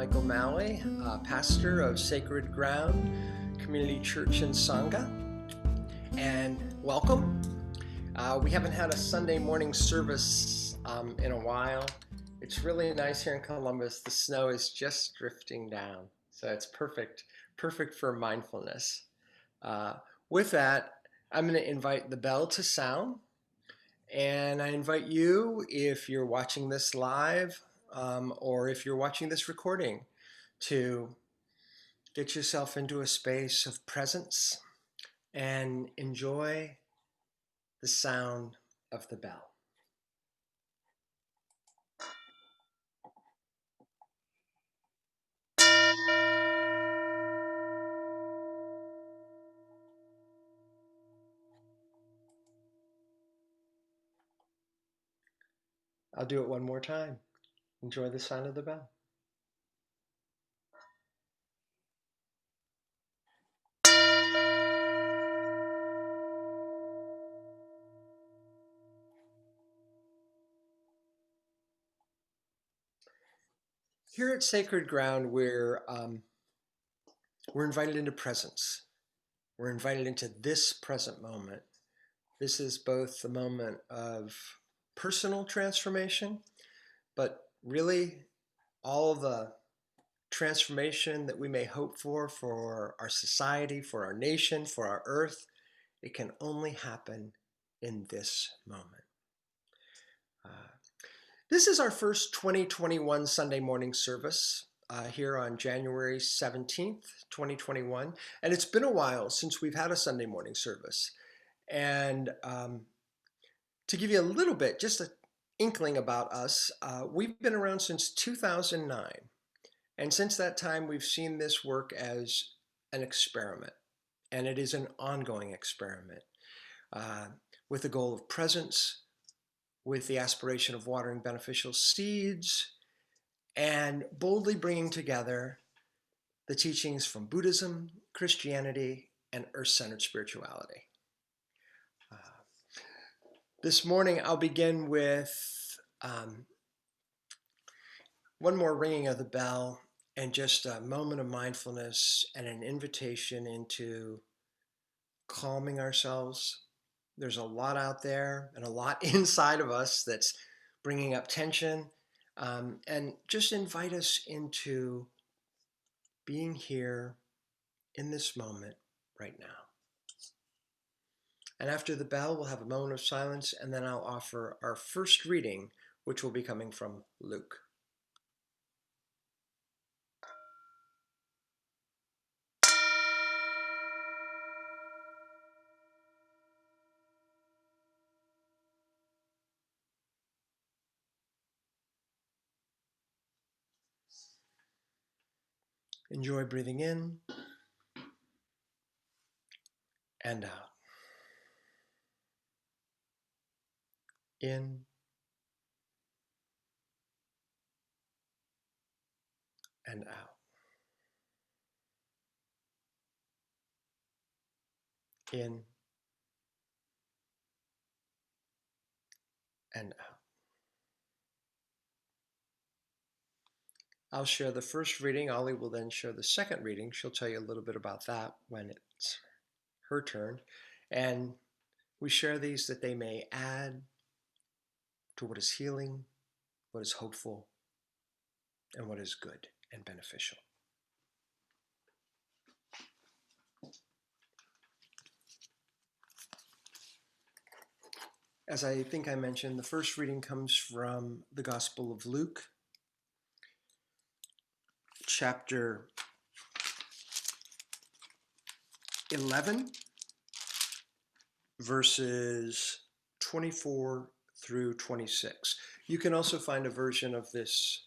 Michael Malley, pastor of Sacred Ground Community Church in SANGHA, and welcome. We haven't had a Sunday morning service in a while. It's really nice here in Columbus. The snow is just drifting down, so it's perfect for mindfulness. With that, I'm going to invite the bell to sound, and I invite you, if you're watching this live or if you're watching this recording, to get yourself into a space of presence and enjoy the sound of the bell. I'll do it one more time. Enjoy the sound of the bell. Here at Sacred Ground, we're invited into presence. We're invited into this present moment. This is both the moment of personal transformation, but really all the transformation that we may hope for our society, for our nation, for our earth, it can only happen in this moment. This is our first 2021 Sunday morning service here on January 17th, 2021. And it's been a while since we've had a Sunday morning service. And to give you a little bit, just an inkling about us, we've been around since 2009. And since that time, we've seen this work as an experiment. And it is an ongoing experiment with the goal of presence, with the aspiration of watering beneficial seeds, and boldly bringing together the teachings from Buddhism, Christianity, and earth-centered spirituality. This morning, I'll begin with one more ringing of the bell and just a moment of mindfulness and an invitation into calming ourselves. There's a lot out there and a lot inside of us that's bringing up tension, and just invite us into being here in this moment right now. And after the bell, we'll have a moment of silence, and then I'll offer our first reading, which will be coming from Luke. Enjoy breathing in and out. In and out. In and out. I'll share the first reading. Ollie will then share the second reading. She'll tell you a little bit about that when it's her turn. And we share these that they may add to what is healing, what is hopeful, and what is good and beneficial. As I think I mentioned, the first reading comes from the Gospel of Luke, chapter 11, verses 24 through 26. You can also find a version of this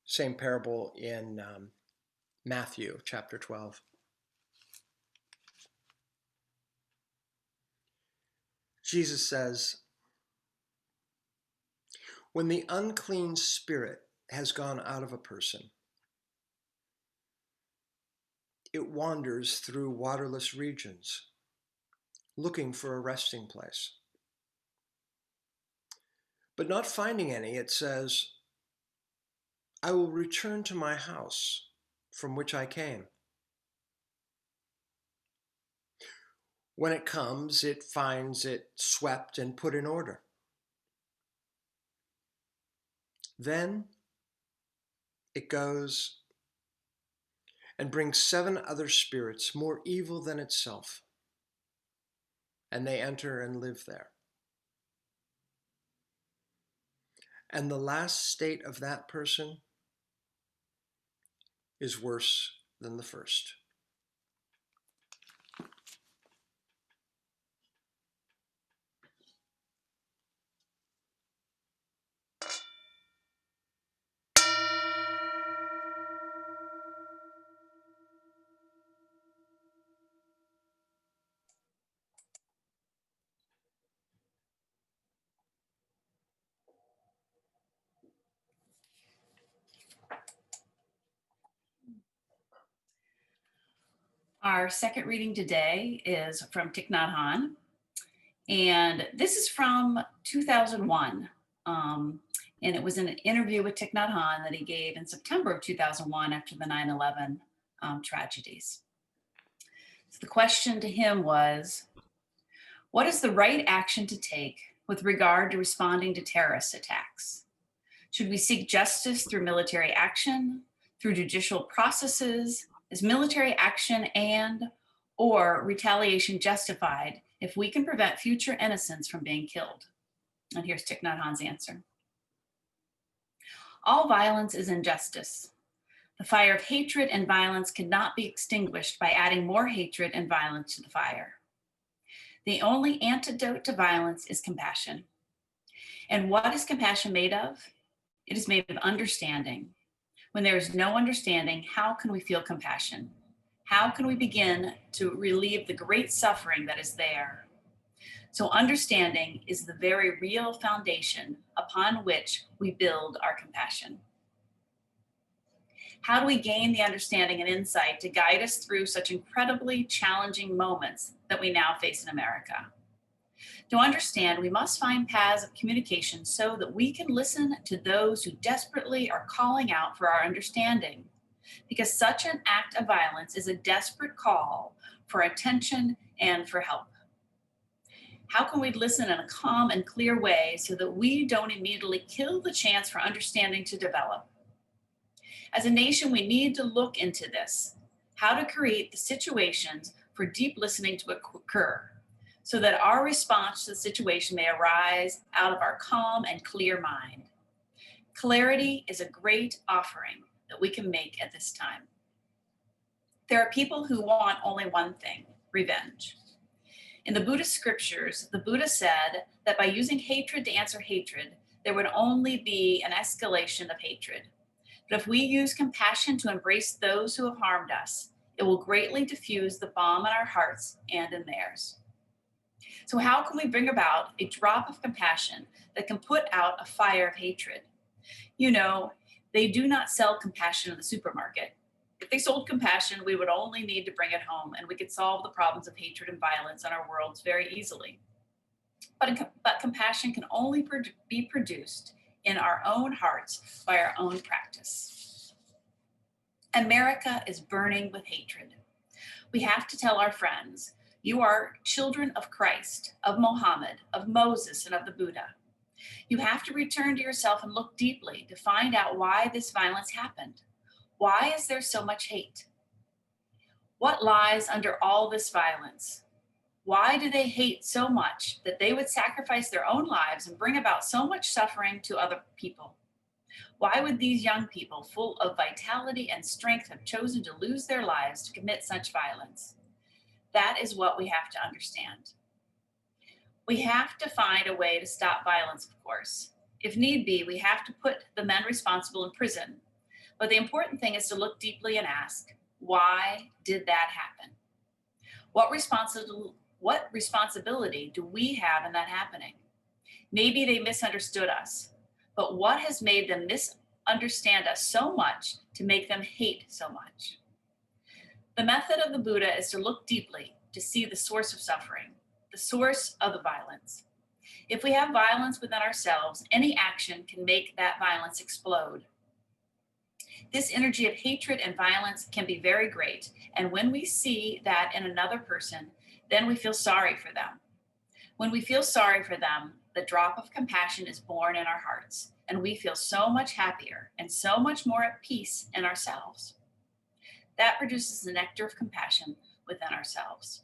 same parable in Matthew, chapter 12. Jesus says, "When the unclean spirit has gone out of a person, it wanders through waterless regions, looking for a resting place. But not finding any, it says, I will return to my house from which I came. When it comes, it finds it swept and put in order. Then it goes and brings 7 other spirits more evil than itself, and they enter and live there. And the last state of that person is worse than the first. Our second reading today is from Thich Nhat Hanh, and this is from 2001. And it was an interview with Thich Nhat Hanh that he gave in September of 2001 after the 9/11 tragedies. So the question to him was, what is the right action to take with regard to responding to terrorist attacks? Should we seek justice through military action, through judicial processes? Is military action or retaliation justified if we can prevent future innocents from being killed? And here's Thich Nhat Hanh's answer. All violence is injustice. The fire of hatred and violence cannot be extinguished by adding more hatred and violence to the fire. The only antidote to violence is compassion. And what is compassion made of? It is made of understanding. When there is no understanding, how can we feel compassion? How can we begin to relieve the great suffering that is there? So understanding is the very real foundation upon which we build our compassion. How do we gain the understanding and insight to guide us through such incredibly challenging moments that we now face in America? To understand, we must find paths of communication so that we can listen to those who desperately are calling out for our understanding, because such an act of violence is a desperate call for attention and for help. How can we listen in a calm and clear way so that we don't immediately kill the chance for understanding to develop? As a nation, we need to look into this, how to create the situations for deep listening to occur, so that our response to the situation may arise out of our calm and clear mind. Clarity is a great offering that we can make at this time. There are people who want only one thing: revenge. In the Buddhist scriptures, the Buddha said that by using hatred to answer hatred, there would only be an escalation of hatred. But if we use compassion to embrace those who have harmed us, it will greatly diffuse the bomb in our hearts and in theirs. So how can we bring about a drop of compassion that can put out a fire of hatred? You know, they do not sell compassion in the supermarket. If they sold compassion, we would only need to bring it home and we could solve the problems of hatred and violence in our worlds very easily. But compassion can only be produced in our own hearts by our own practice. America is burning with hatred. We have to tell our friends, you are children of Christ, of Mohammed, of Moses, and of the Buddha. You have to return to yourself and look deeply to find out why this violence happened. Why is there so much hate? What lies under all this violence? Why do they hate so much that they would sacrifice their own lives and bring about so much suffering to other people? Why would these young people, full of vitality and strength, have chosen to lose their lives to commit such violence? That is what we have to understand. We have to find a way to stop violence, of course. If need be, we have to put the men responsible in prison. But the important thing is to look deeply and ask, why did that happen? What responsibility do we have in that happening? Maybe they misunderstood us, but what has made them misunderstand us so much to make them hate so much? The method of the Buddha is to look deeply to see the source of suffering, the source of the violence. If we have violence within ourselves, any action can make that violence explode. This energy of hatred and violence can be very great. And when we see that in another person, then we feel sorry for them. When we feel sorry for them, the drop of compassion is born in our hearts, and we feel so much happier and so much more at peace in ourselves. That produces the nectar of compassion within ourselves.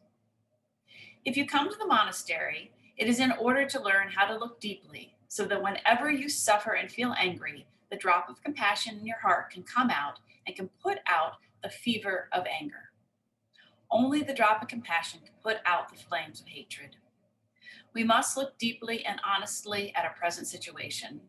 If you come to the monastery, it is in order to learn how to look deeply so that whenever you suffer and feel angry, the drop of compassion in your heart can come out and can put out the fever of anger. Only the drop of compassion can put out the flames of hatred. We must look deeply and honestly at our present situation.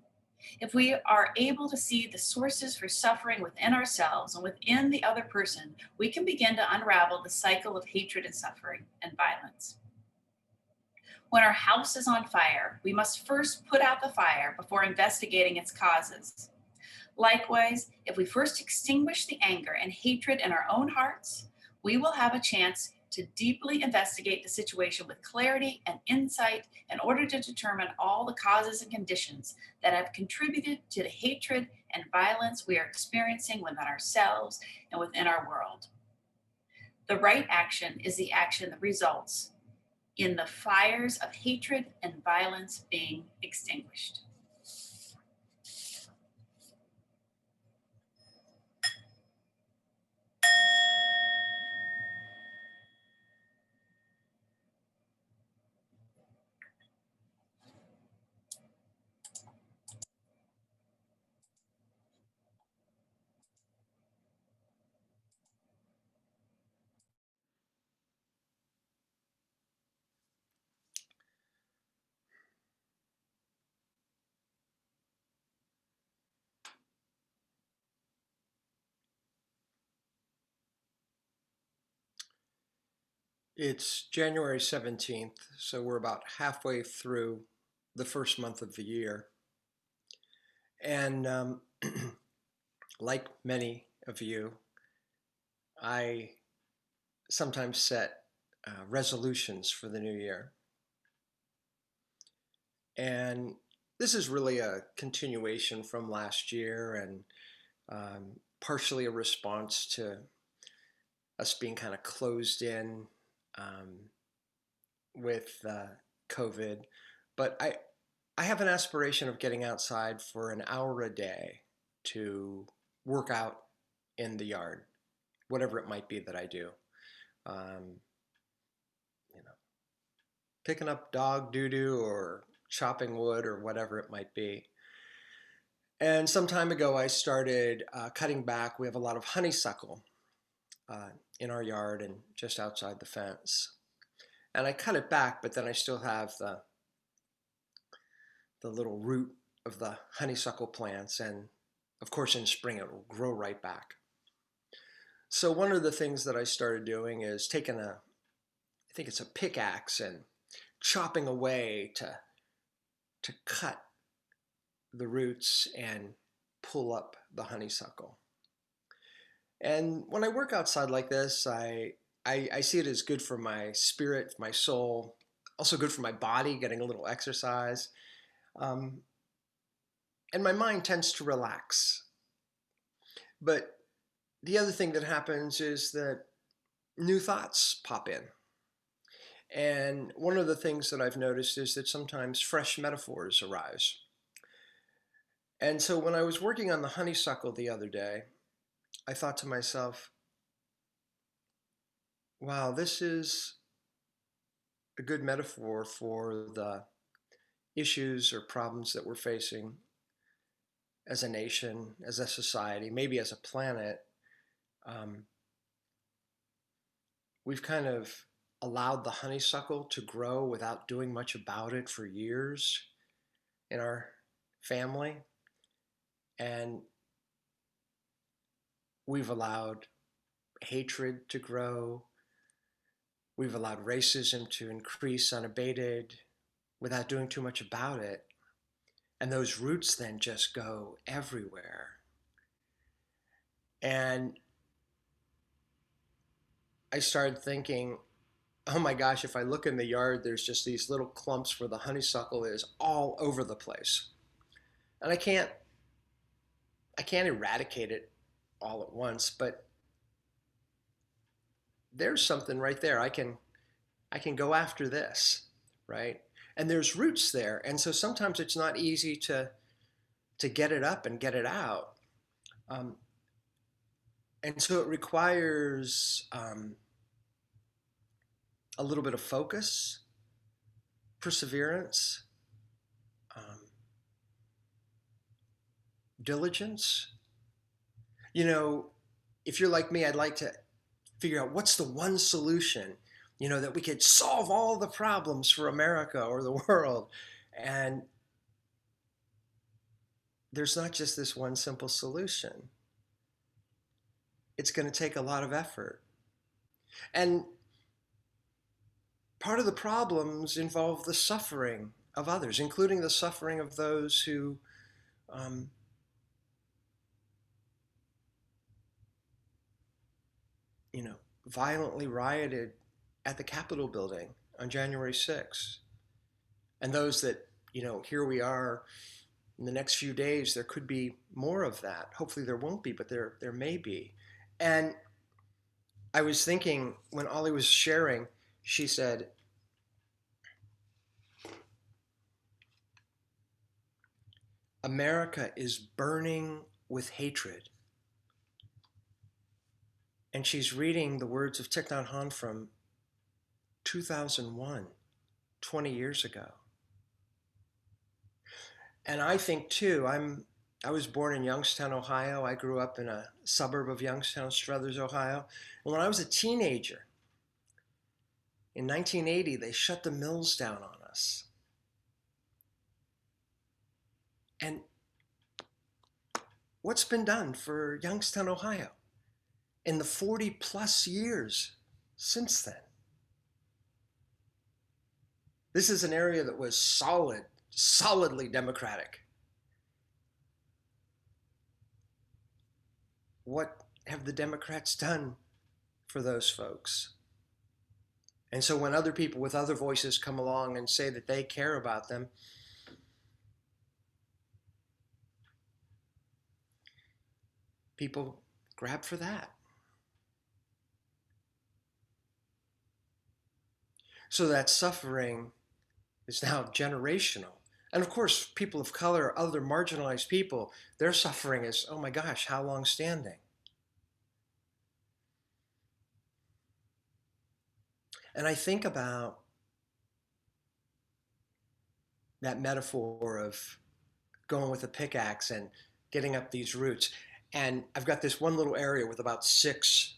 If we are able to see the sources for suffering within ourselves and within the other person, we can begin to unravel the cycle of hatred and suffering and violence. When our house is on fire, we must first put out the fire before investigating its causes. Likewise, if we first extinguish the anger and hatred in our own hearts, we will have a chance to deeply investigate the situation with clarity and insight in order to determine all the causes and conditions that have contributed to the hatred and violence we are experiencing within ourselves and within our world. The right action is the action that results in the fires of hatred and violence being extinguished. It's January 17th, so we're about halfway through the first month of the year. And like many of you, I sometimes set resolutions for the new year. And this is really a continuation from last year and partially a response to us being kind of closed in with COVID. But I have an aspiration of getting outside for an hour a day to work out in the yard, whatever it might be that I do. Picking up dog doo-doo or chopping wood or whatever it might be. And some time ago, I started cutting back. We have a lot of honeysuckle in our yard and just outside the fence. And I cut it back, but then I still have the little root of the honeysuckle plants. And of course, in spring, it will grow right back. So one of the things that I started doing is taking I think it's a pickaxe, and chopping away to cut the roots and pull up the honeysuckle. And when I work outside like this, I see it as good for my spirit, my soul, also good for my body, getting a little exercise. And my mind tends to relax. But the other thing that happens is that new thoughts pop in. And one of the things that I've noticed is that sometimes fresh metaphors arise. And so when I was working on the honeysuckle the other day, I thought to myself, wow, this is a good metaphor for the issues or problems that we're facing as a nation, as a society, maybe as a planet. We've kind of allowed the honeysuckle to grow without doing much about it for years in our family. And we've allowed hatred to grow. We've allowed racism to increase unabated without doing too much about it. And those roots then just go everywhere. And I started thinking, oh my gosh, if I look in the yard, there's just these little clumps where the honeysuckle is all over the place. And I can't eradicate it all at once, but there's something right there. I can go after this, right? And there's roots there. And so sometimes it's not easy to get it up and get it out. Um, and so it requires a little bit of focus, perseverance, um, diligence. You know, if you're like me, I'd like to figure out what's the one solution, that we could solve all the problems for America or the world. And there's not just this one simple solution. It's going to take a lot of effort. And part of the problems involve the suffering of others, including the suffering of those who um, violently rioted at the Capitol building on January 6th. And those that, here we are in the next few days, there could be more of that. Hopefully there won't be, but there may be. And I was thinking when Ollie was sharing, she said, America is burning with hatred. And she's reading the words of Thich Nhat Hanh from 2001, 20 years ago. And I think too, I was born in Youngstown, Ohio. I grew up in a suburb of Youngstown, Struthers, Ohio. And when I was a teenager, in 1980, they shut the mills down on us. And what's been done for Youngstown, Ohio in the 40 plus years since then? This is an area that was solidly Democratic. What have the Democrats done for those folks? And so when other people with other voices come along and say that they care about them, people grab for that. So that suffering is now generational. And of course, people of color, other marginalized people, their suffering is, oh my gosh, how long standing? And I think about that metaphor of going with a pickaxe and getting up these roots. And I've got this one little area with about 6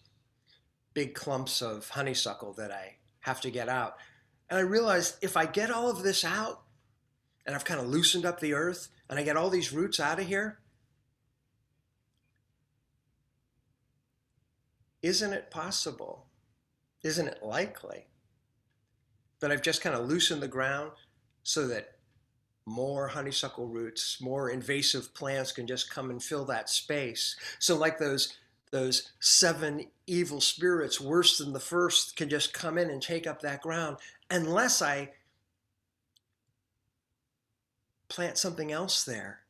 big clumps of honeysuckle that I have to get out. And I realized if I get all of this out and I've kind of loosened up the earth and I get all these roots out of here, isn't it possible? Isn't it likely that I've just kind of loosened the ground so that more honeysuckle roots, more invasive plants can just come and fill that space? So like those 7 evil spirits, worse than the first, can just come in and take up that ground, unless I plant something else there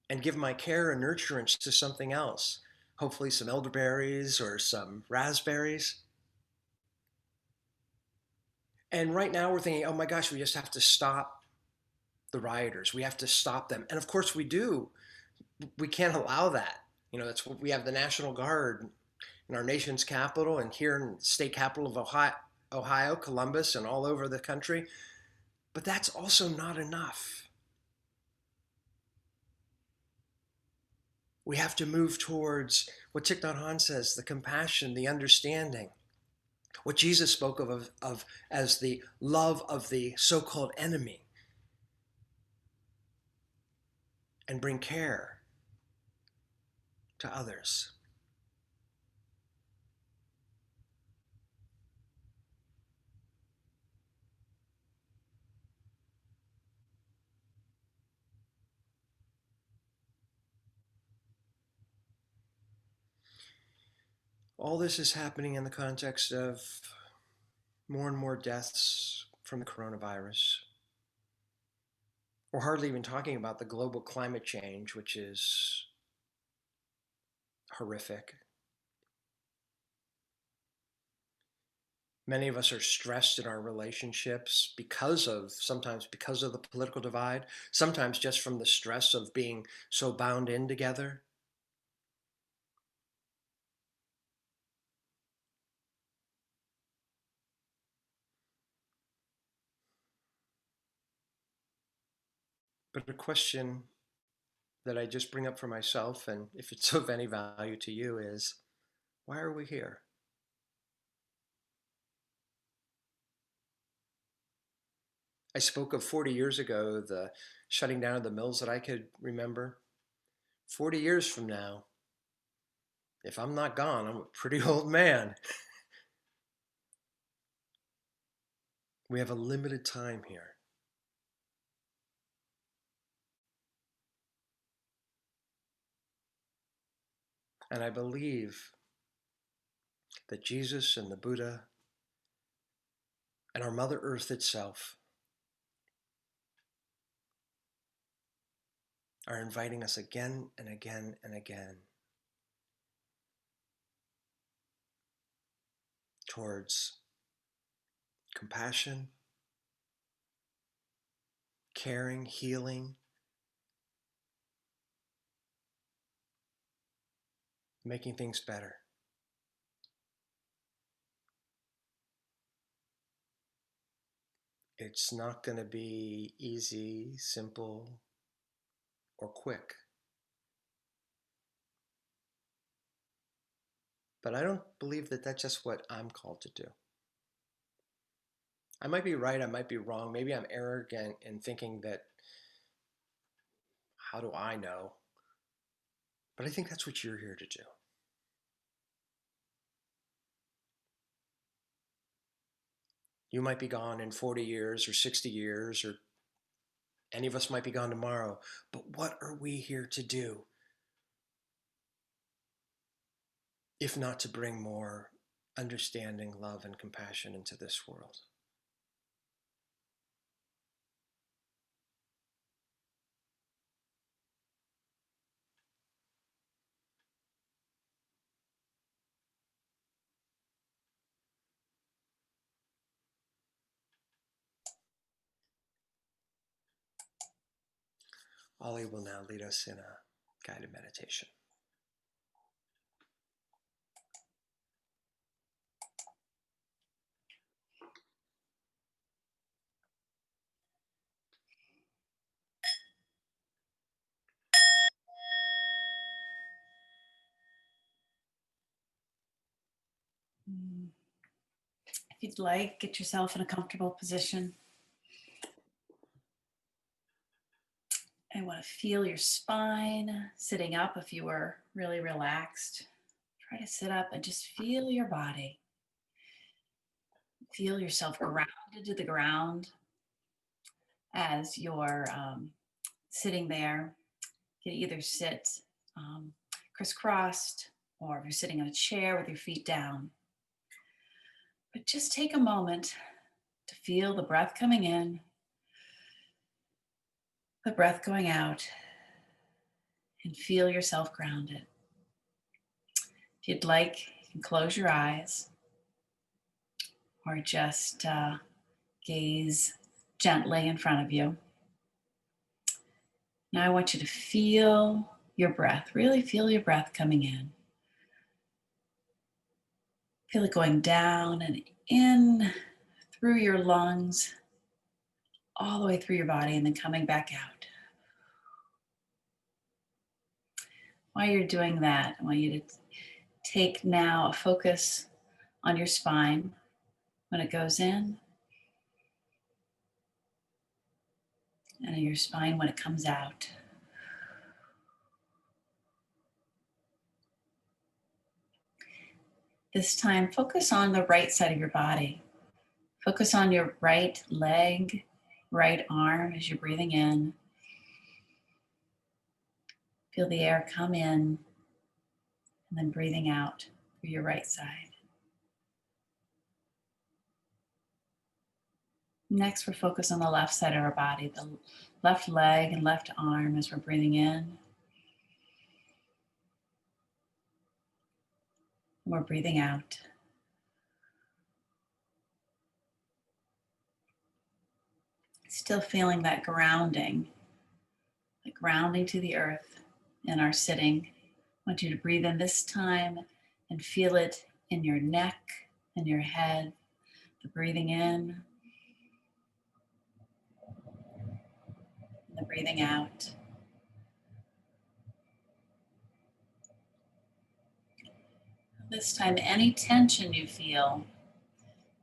and give my care and nurturance to something else, hopefully some elderberries or some raspberries. And right now we're thinking, oh my gosh, we just have to stop the rioters. We have to stop them. And of course we do. We can't allow that. That's what we have, the National Guard in our nation's capital and here in the state capital of Ohio, Columbus, and all over the country. But that's also not enough. We have to move towards what Thich Nhat Hanh says, the compassion, the understanding. What Jesus spoke of as the love of the so-called enemy. And bring care to others. All this is happening in the context of more and more deaths from the coronavirus. We're hardly even talking about the global climate change, which is horrific. Many of us are stressed in our relationships sometimes because of the political divide, sometimes just from the stress of being so bound in together. But a question that I just bring up for myself, and if it's of any value to you, is why are we here? I spoke of 40 years ago, the shutting down of the mills that I could remember. 40 years from now, if I'm not gone, I'm a pretty old man. We have a limited time here. And I believe that Jesus and the Buddha and our Mother Earth itself are inviting us again and again and again towards compassion, caring, healing, making things better. It's not going to be easy, simple, or quick. But I don't believe that that's just what I'm called to do. I might be right, I might be wrong. Maybe I'm arrogant in thinking that, how do I know? But I think that's what you're here to do. You might be gone in 40 years or 60 years, or any of us might be gone tomorrow. But what are we here to do? If not to bring more understanding, love, and compassion into this world. Ollie will now lead us in a guided meditation. If you'd like, get yourself in a comfortable position. I want to feel your spine sitting up if you were really relaxed. Try to sit up and just feel your body. Feel yourself grounded to the ground as you're sitting there. You can either sit crisscrossed, or if you're sitting on a chair with your feet down. But just take a moment to feel the breath coming in, the breath going out, and feel yourself grounded. If you'd like, you can close your eyes or just gaze gently in front of you. Now I want you to feel your breath, really feel your breath coming in. Feel it going down and in through your lungs, all the way through your body, and then coming back out. While you're doing that, I want you to take now a focus on your spine when it goes in, and in your spine when it comes out. This time, focus on the right side of your body. Focus on your right leg, right arm as you're breathing in. Feel the air come in and then breathing out through your right side. Next, we're focused on the left side of our body, the left leg and left arm as we're breathing in. We're breathing out. Still feeling that grounding to the earth in our sitting. I want you to breathe in this time and feel it in your neck and your head. The breathing in and the breathing out. This time, any tension you feel,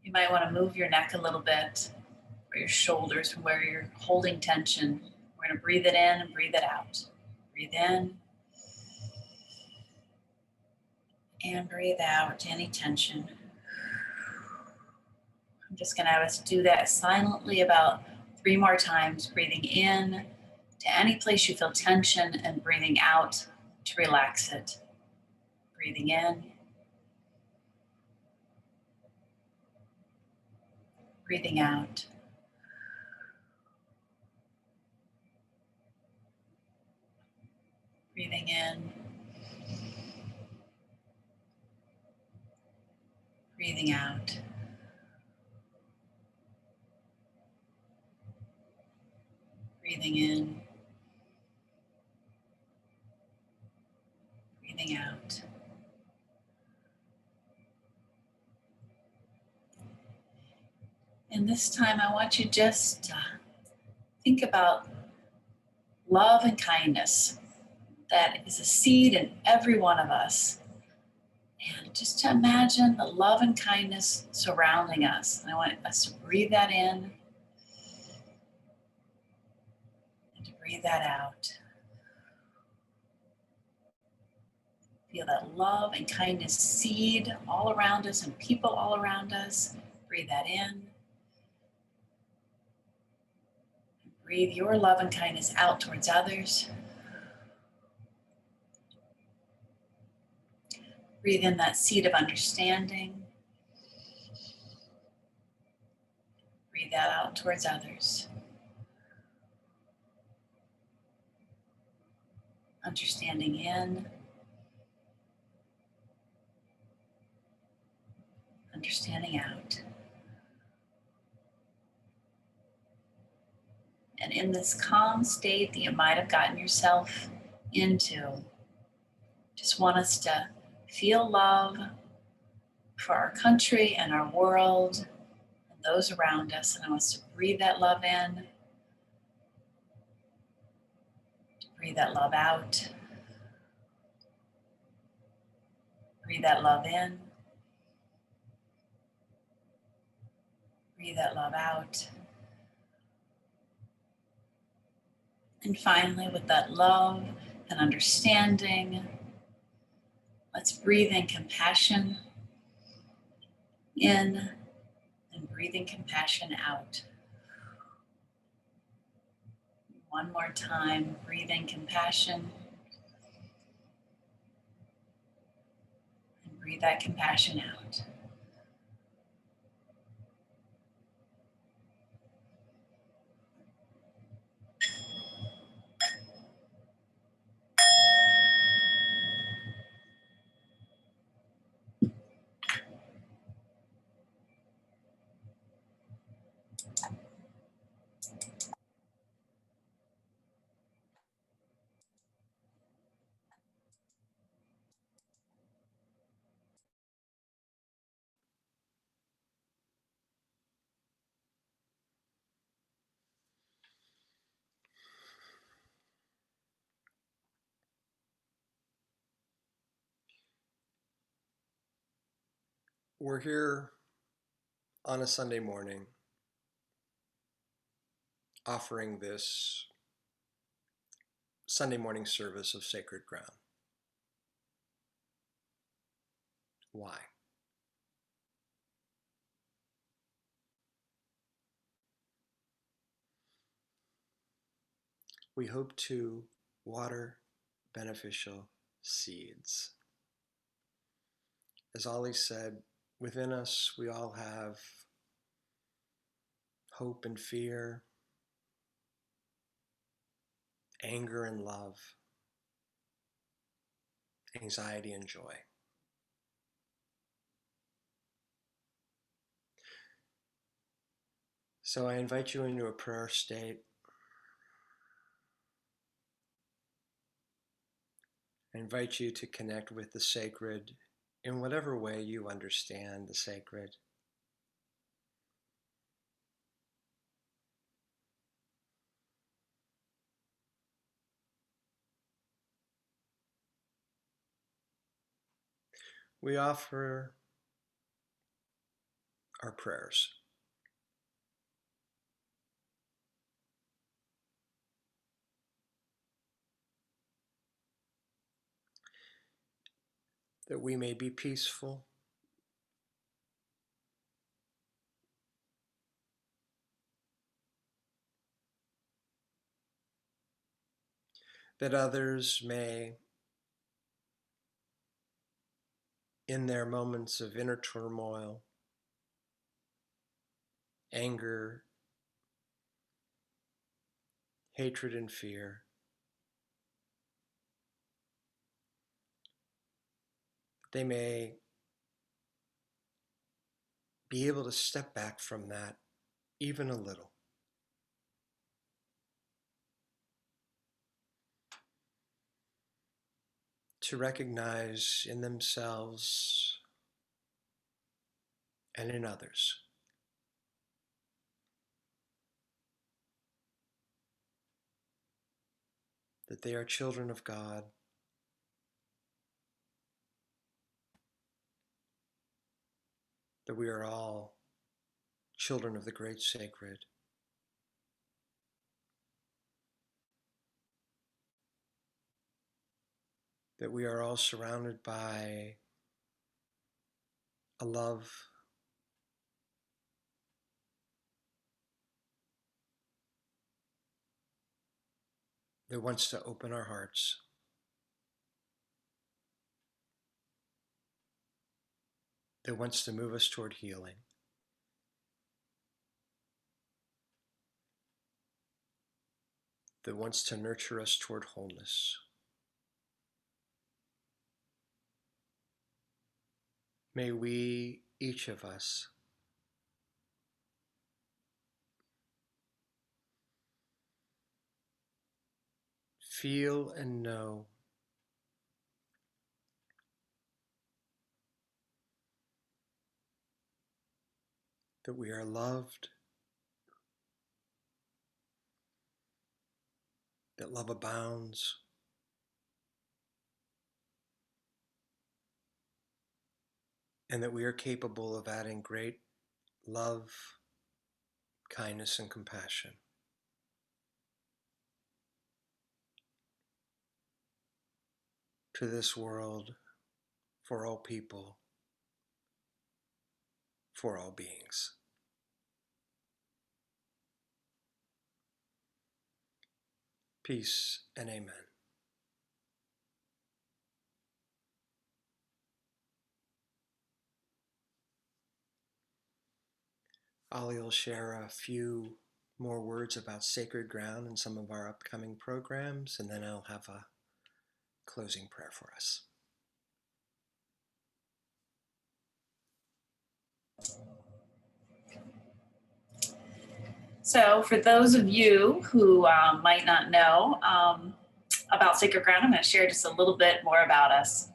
you might want to move your neck a little bit, or your shoulders from where you're holding tension. We're going to breathe it in and breathe it out. Breathe in and breathe out any tension. I'm just going to have us do that silently about 3 more times, breathing in to any place you feel tension and breathing out to relax it. Breathing in, breathing out. Breathing in, breathing out. Breathing in, breathing out. And this time I want you just to think about love and kindness. That is a seed in every one of us. And just to imagine the love and kindness surrounding us. And I want us to breathe that in and to breathe that out. Feel that love and kindness seed all around us and people all around us. Breathe that in. Breathe your love and kindness out towards others. Breathe in that seed of understanding. Breathe that out towards others. Understanding in. Understanding out. And in this calm state that you might have gotten yourself into, just want us to feel love for our country and our world and those around us. And I want us to breathe that love in, to breathe that love out, breathe that love in, breathe that love out. And finally, with that love and understanding, let's breathe in compassion in and breathing compassion out. One more time, breathing compassion and breathe that compassion out. We're here on a Sunday morning offering this Sunday morning service of sacred ground. Why? We hope to water beneficial seeds. As Ollie said, within us we all have hope and fear, anger and love, anxiety and joy. So I invite you into a prayer state. I invite you to connect with the sacred in whatever way you understand the sacred. We offer our prayers. That we may be peaceful, that others may, in their moments of inner turmoil, anger, hatred, and fear, they may be able to step back from that even a little. To recognize in themselves and in others that they are children of God, that we are all children of the great sacred, that we are all surrounded by a love that wants to open our hearts, that wants to move us toward healing, that wants to nurture us toward wholeness. May we, each of us, feel and know that we are loved, that love abounds, and that we are capable of adding great love, kindness, and compassion to this world, for all people, for all beings. Peace and amen. Ali will share a few more words about sacred ground and some of our upcoming programs, and then I'll have a closing prayer for us. So for those of you who might not know about Sacred Ground, I'm going to share just a little bit more about us.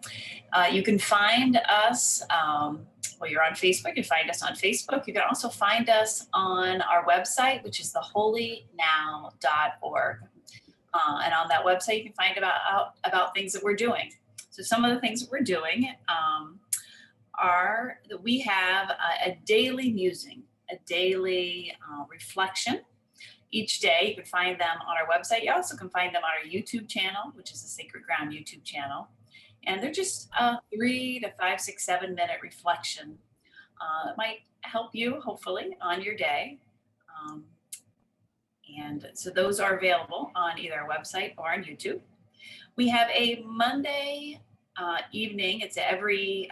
You can find us, well, you're on Facebook, you find us on Facebook. You can also find us on our website, which is theholynow.org. And on that website, you can find about things that we're doing. So some of the things that we're doing are that we have a daily musing, a daily reflection. Each day, you can find them on our website. You also can find them on our YouTube channel, which is the Sacred Ground YouTube channel. And they're just a 3 to 5, 6, 7 minute reflection that might help you, hopefully, on your day. And so those are available on either our website or on YouTube. We have a Monday evening, it's every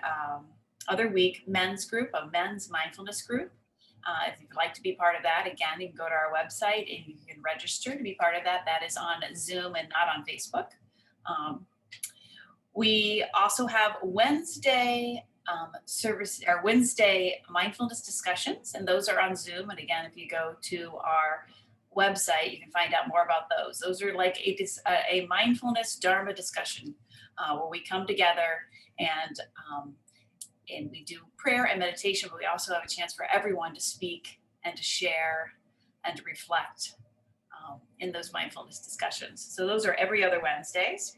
other week, men's group, a men's mindfulness group. If you'd like to be part of that, again, you can go to our website and you can register to be part of that. That is on Zoom and not on Facebook. We also have Wednesday our Wednesday mindfulness discussions, and those are on Zoom. And again, if you go to our website, you can find out more about those. Those are like a mindfulness Dharma discussion where we come together and we do prayer and meditation, but we also have a chance for everyone to speak and to share and to reflect in those mindfulness discussions. So those are every other Wednesdays.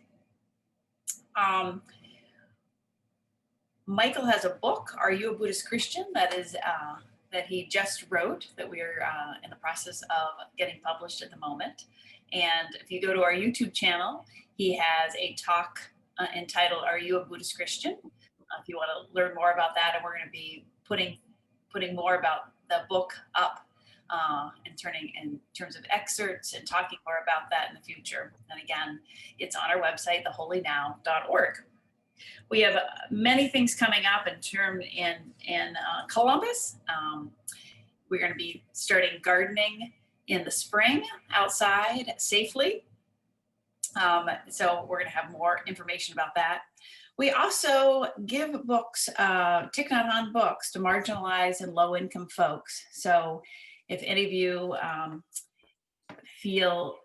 Michael has a book, Are You a Buddhist Christian? That he just wrote, that we are in the process of getting published at the moment. And if you go to our YouTube channel, he has a talk entitled, Are You a Buddhist Christian? If you want to learn more about that, and we're going to be putting more about the book up in terms of excerpts and talking more about that in the future. And again, it's on our website, theholynow.org. We have many things coming up in Columbus. We're going to be starting gardening in the spring outside safely. So we're going to have more information about that. We also give books, Thich Nhat Hanh books, to marginalized and low-income folks. So if any of you feel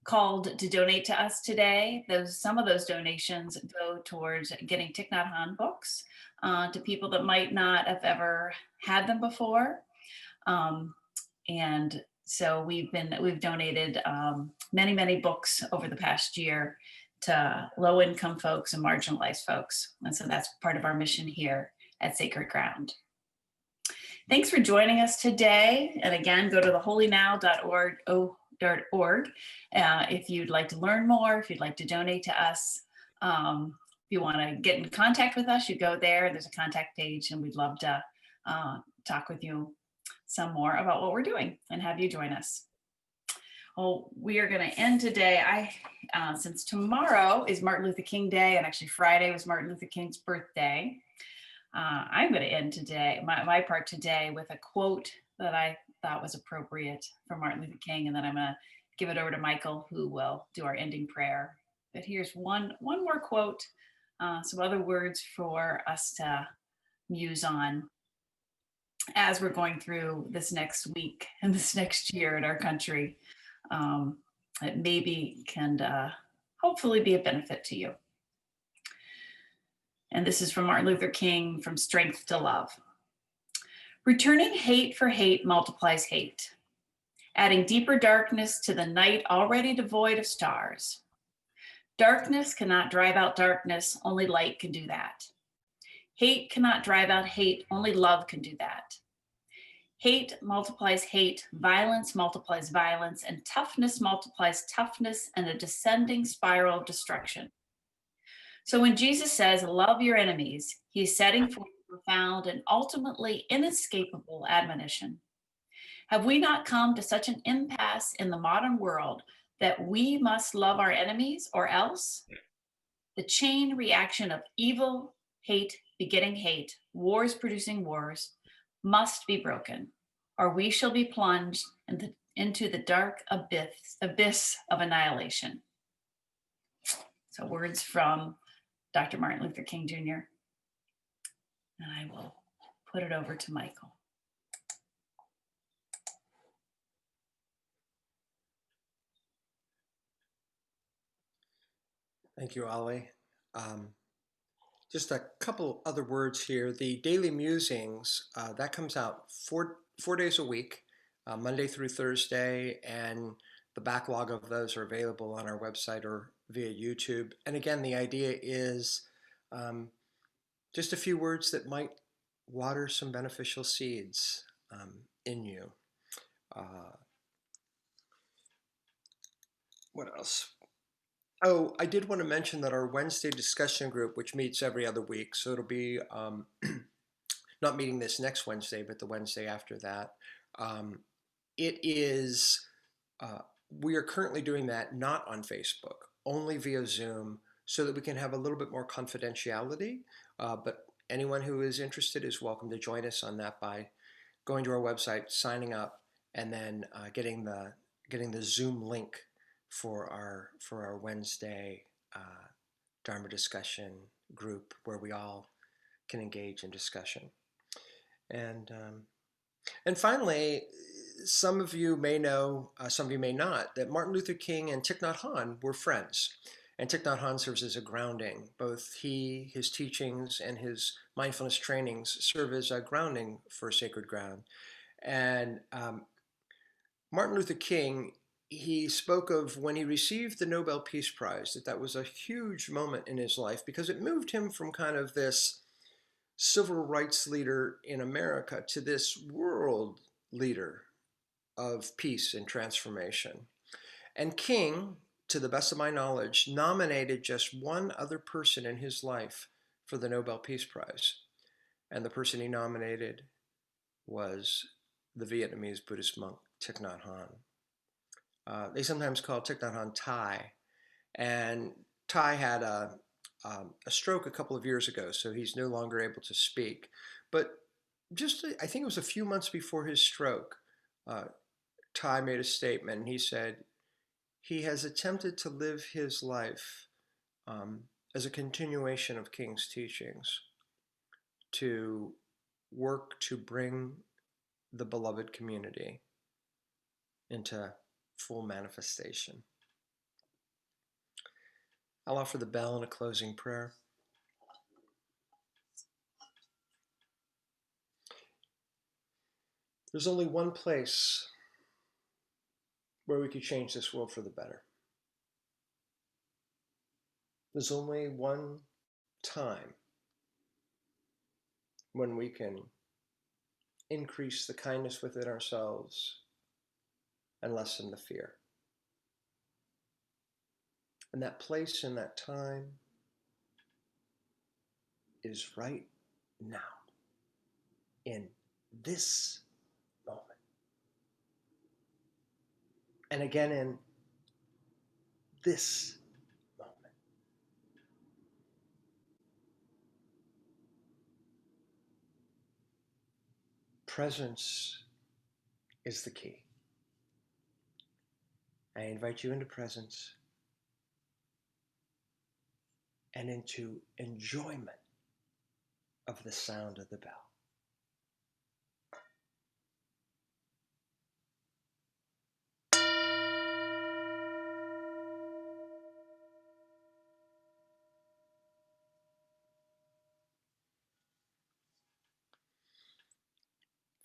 called to donate to us today, some of those donations go towards getting Thich Nhat Hanh books to people that might not have ever had them before. And so we've donated many books over the past year to low-income folks and marginalized folks. And so that's part of our mission here at Sacred Ground. Thanks for joining us today. And again, go to theholynow.org if you'd like to learn more, if you'd like to donate to us. If you want to get in contact with us, you go there. There's a contact page, and we'd love to talk with you some more about what we're doing and have you join us. Well, we are going to end today. Since tomorrow is Martin Luther King Day, and actually Friday was Martin Luther King's birthday, I'm going to end today, my part today, with a quote that I thought was appropriate for Martin Luther King, and then I'm going to give it over to Michael, who will do our ending prayer. But here's one more quote, some other words for us to muse on as we're going through this next week and this next year in our country. It maybe can hopefully be a benefit to you. And this is from Martin Luther King, From Strength to Love. Returning hate for hate multiplies hate, adding deeper darkness to the night already devoid of stars. Darkness cannot drive out darkness, only light can do that. Hate cannot drive out hate, only love can do that. Hate multiplies hate, violence multiplies violence, and toughness multiplies toughness, and a descending spiral of destruction. So when Jesus says, love your enemies, he's setting forth a profound and ultimately inescapable admonition. Have we not come to such an impasse in the modern world that we must love our enemies, or else? The chain reaction of evil, hate begetting hate, wars producing wars, must be broken, or we shall be plunged into the dark abyss of annihilation. So words from Dr. Martin Luther King Jr. And I will put it over to Michael. Thank you, Ali. Just a couple other words here. The Daily Musings, that comes out four days a week, Monday through Thursday, and the backlog of those are available on our website or via YouTube. And again, the idea is just a few words that might water some beneficial seeds in you. What else? Oh, I did want to mention that our Wednesday discussion group, which meets every other week, so it'll be not meeting this next Wednesday, but the Wednesday after that. It is, we are currently doing that not on Facebook, only via Zoom, so that we can have a little bit more confidentiality. But anyone who is interested is welcome to join us on that by going to our website, signing up, and then getting the Zoom link for our Wednesday Dharma discussion group, where we all can engage in discussion. And finally, some of you may know, some of you may not, that Martin Luther King and Thich Nhat Hanh were friends. And Thich Nhat Hanh serves as a grounding. Both he, his teachings, and his mindfulness trainings serve as a grounding for sacred ground. And Martin Luther King, he spoke of when he received the Nobel Peace Prize, that was a huge moment in his life because it moved him from kind of this civil rights leader in America to this world leader of peace and transformation. And King, to the best of my knowledge, nominated just one other person in his life for the Nobel Peace Prize. And the person he nominated was the Vietnamese Buddhist monk, Thich Nhat Hanh. They sometimes call Thich Nhat Hanh Thai. And Thai had a stroke a couple of years ago, so he's no longer able to speak. But just, I think it was a few months before his stroke, Thai made a statement, and he said he has attempted to live his life as a continuation of King's teachings, to work to bring the beloved community into full manifestation. I'll offer the bell and a closing prayer. There's only one place where we could change this world for the better. There's only one time when we can increase the kindness within ourselves and lessen the fear. And that place and that time is right now, in this moment. And again, in this moment. Presence is the key. I invite you into presence and into enjoyment of the sound of the bell.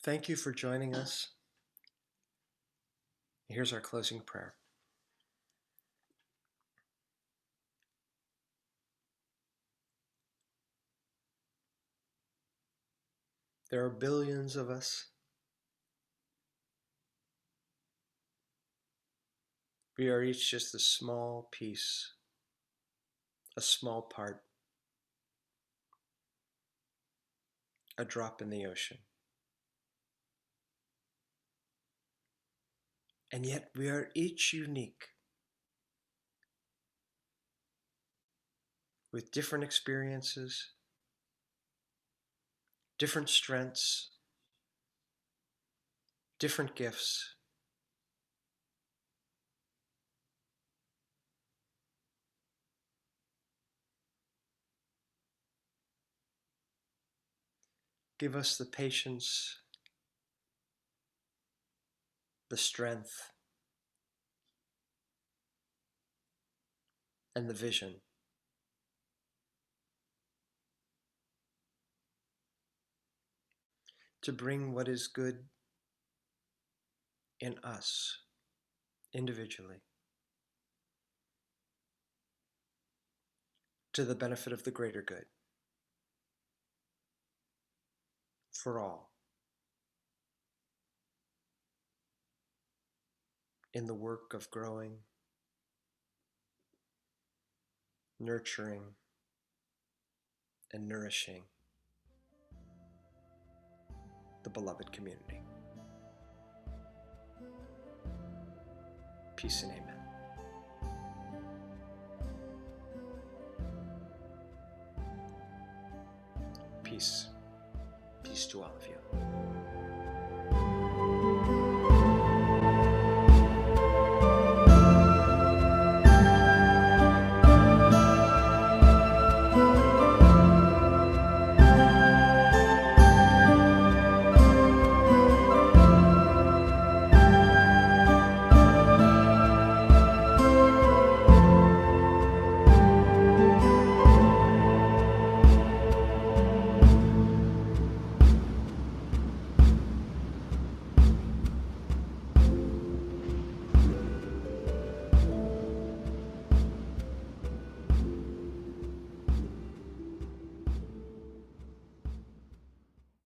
Thank you for joining us. Here's our closing prayer. There are billions of us. We are each just a small piece, a small part, a drop in the ocean. And yet we are each unique, with different experiences, different strengths, different gifts. Give us the patience, the strength, and the vision to bring what is good in us individually to the benefit of the greater good for all in the work of growing, nurturing, and nourishing the beloved community. Peace and amen. Peace. Peace to all of you.